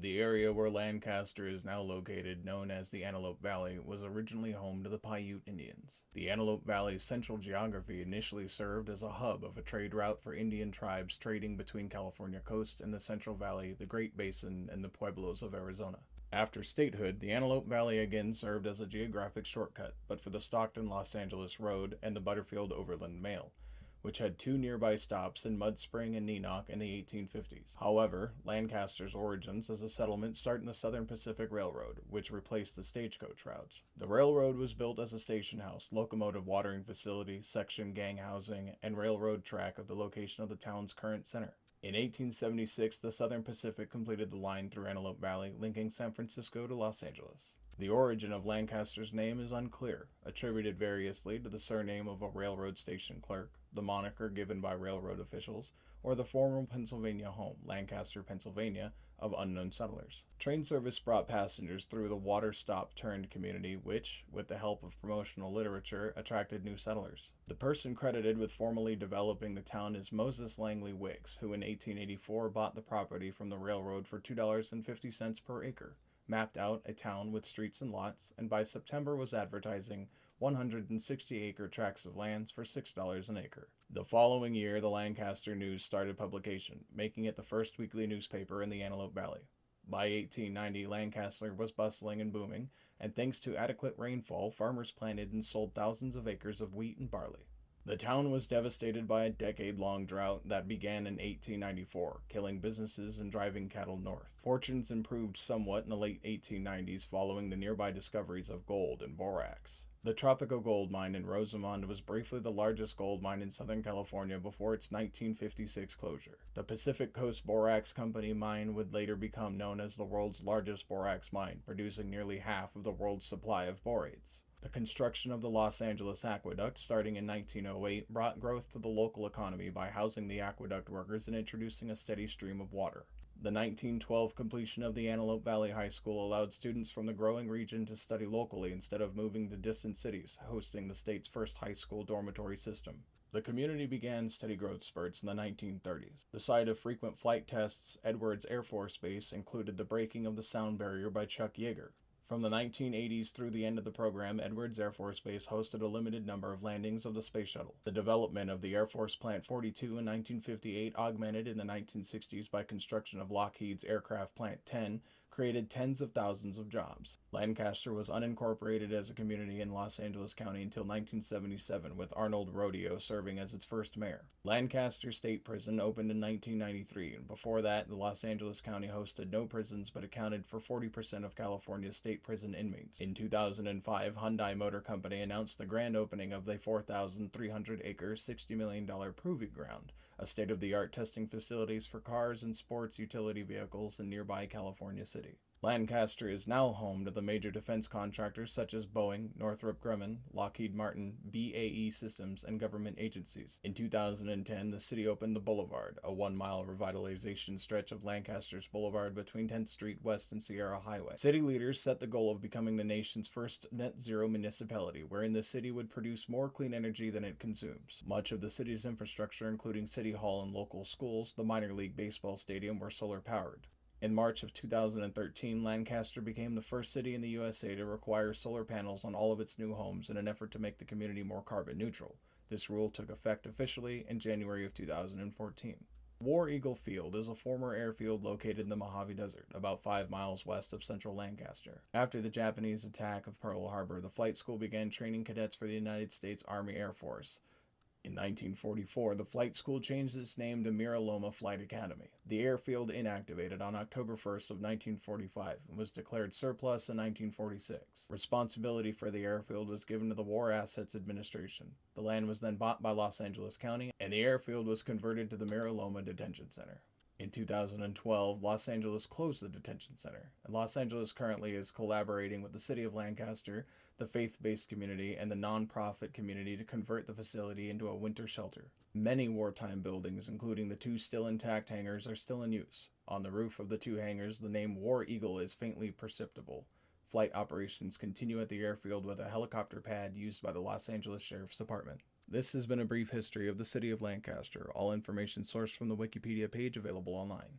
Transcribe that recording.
The area where Lancaster is now located, known as the Antelope Valley, was originally home to the Paiute Indians. The Antelope Valley's central geography initially served as a hub of a trade route for Indian tribes trading between California coast and the Central Valley, the Great Basin, and the pueblos of Arizona. After statehood, the Antelope Valley again served as a geographic shortcut, but for the Stockton-Los Angeles Road and the Butterfield Overland Mail, which had two nearby stops in Mud Spring and Neenok in the 1850s. However, Lancaster's origins as a settlement start in the Southern Pacific Railroad, which replaced the stagecoach routes. The railroad was built as a station house, locomotive watering facility, section gang housing, and railroad track of the location of the town's current center. In 1876, the Southern Pacific completed the line through Antelope Valley, linking San Francisco to Los Angeles. The origin of Lancaster's name is unclear, attributed variously to the surname of a railroad station clerk, the moniker given by railroad officials, or the former Pennsylvania home, Lancaster, Pennsylvania, of unknown settlers. Train service brought passengers through the Water Stop Turned community, which, with the help of promotional literature, attracted new settlers. The person credited with formally developing the town is Moses Langley Wicks, who in 1884 bought the property from the railroad for $2.50 per acre, mapped out a town with streets and lots, and by September was advertising 160-acre tracts of land for $6 an acre. The following year, the Lancaster News started publication, making it the first weekly newspaper in the Antelope Valley. By 1890, Lancaster was bustling and booming, and thanks to adequate rainfall, farmers planted and sold thousands of acres of wheat and barley. The town was devastated by a decade-long drought that began in 1894, killing businesses and driving cattle north. Fortunes improved somewhat in the late 1890s following the nearby discoveries of gold and borax. The Tropico gold mine in Rosamond was briefly the largest gold mine in Southern California before its 1956 closure. The Pacific Coast Borax Company mine would later become known as the world's largest borax mine, producing nearly half of the world's supply of borates. The construction of the Los Angeles Aqueduct, starting in 1908, brought growth to the local economy by housing the aqueduct workers and introducing a steady stream of water. The 1912 completion of the Antelope Valley High School allowed students from the growing region to study locally instead of moving to distant cities, hosting the state's first high school dormitory system. The community began steady growth spurts in the 1930s. The site of frequent flight tests, Edwards Air Force Base, included the breaking of the sound barrier by Chuck Yeager. From the 1980s through the end of the program, Edwards Air Force Base hosted a limited number of landings of the space shuttle. The development of the Air Force Plant 42 in 1958, augmented in the 1960s by construction of Lockheed's Aircraft Plant 10, created tens of thousands of jobs. Lancaster was unincorporated as a community in Los Angeles County until 1977, with Arnold Rodeo serving as its first mayor. Lancaster State Prison opened in 1993, and before that, the Los Angeles County hosted no prisons but accounted for 40% of California's state prison inmates. In 2005, Hyundai Motor Company announced the grand opening of the 4,300-acre, $60 million proving ground, a state-of-the-art testing facilities for cars and sports utility vehicles in nearby California City. Lancaster is now home to the major defense contractors such as Boeing, Northrop Grumman, Lockheed Martin, BAE Systems, and government agencies. In 2010, the city opened the Boulevard, a 1-mile revitalization stretch of Lancaster's Boulevard between 10th Street West and Sierra Highway. City leaders set the goal of becoming the nation's first net-zero municipality, wherein the city would produce more clean energy than it consumes. Much of the city's infrastructure, including City Hall and local schools, the minor league baseball stadium, were solar-powered. In March of 2013, Lancaster became the first city in the USA to require solar panels on all of its new homes in an effort to make the community more carbon neutral. This rule took effect officially in January of 2014. War Eagle Field is a former airfield located in the Mojave Desert, about 5 miles west of central Lancaster. After the Japanese attack of Pearl Harbor, the flight school began training cadets for the United States Army Air Force. In 1944, the flight school changed its name to Mira Loma Flight Academy. The airfield inactivated on October 1st of 1945 and was declared surplus in 1946. Responsibility for the airfield was given to the War Assets Administration. The land was then bought by Los Angeles County, and the airfield was converted to the Mira Loma Detention Center. In 2012, Los Angeles closed the detention center, and Los Angeles currently is collaborating with the city of Lancaster, the faith-based community, and the non-profit community to convert the facility into a winter shelter. Many wartime buildings, including the 2 still intact hangars, are still in use. On the roof of the 2 hangars, the name War Eagle is faintly perceptible. Flight operations continue at the airfield with a helicopter pad used by the Los Angeles Sheriff's Department. This has been a brief history of the city of Lancaster, all information sourced from the Wikipedia page available online.